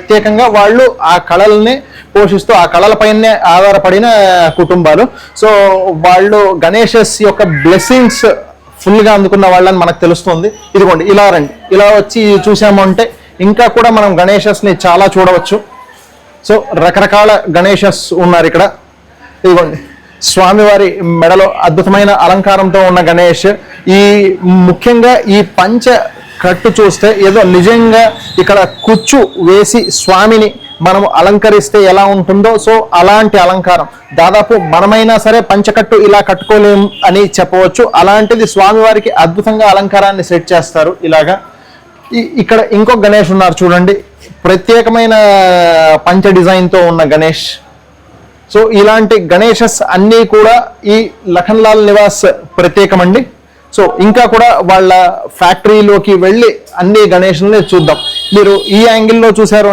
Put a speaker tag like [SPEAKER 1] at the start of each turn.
[SPEAKER 1] ప్రత్యేకంగా వాళ్ళు ఆ కళల్ని పోషిస్తూ ఆ కళలపైనే ఆధారపడిన కుటుంబాలు. సో వాళ్ళు గణేషస్ యొక్క బ్లెస్సింగ్స్ ఫుల్గా అందుకున్న వాళ్ళని మనకు తెలుస్తుంది. ఇదిగోండి, ఇలా రండి, ఇలా వచ్చి చూసాము అంటే ఇంకా కూడా మనం గణేషస్ని చాలా చూడవచ్చు. సో రకరకాల గణేషస్ ఉన్నారు ఇక్కడ. ఇదిగోండి, స్వామివారి మెడలో అద్భుతమైన అలంకారంతో ఉన్న గణేష్. ఈ ముఖ్యంగా ఈ పంచ కట్టు చూస్తే ఏదో నిజంగా ఇక్కడ కుచ్చు వేసి స్వామిని మనము అలంకరిస్తే ఎలా ఉంటుందో, సో అలాంటి అలంకారం. దాదాపు మనమైనా సరే పంచకట్టు ఇలా కట్టుకోలేం అని చెప్పవచ్చు. అలాంటిది స్వామివారికి అద్భుతంగా అలంకారాన్ని సెట్ చేస్తారు ఇలాగా. ఇక్కడ ఇంకొక గణేష్ ఉన్నారు చూడండి, ప్రత్యేకమైన పంచ డిజైన్తో ఉన్న గణేష్. సో ఇలాంటి గణేషస్ అన్నీ కూడా ఈ లఖన్లాల్ నివాస్ ప్రత్యేకమండి. సో ఇంకా కూడా వాళ్ళ ఫ్యాక్టరీలోకి వెళ్ళి అన్ని గణేషుల్ని చూద్దాం. మీరు ఈ యాంగిల్లో చూసారు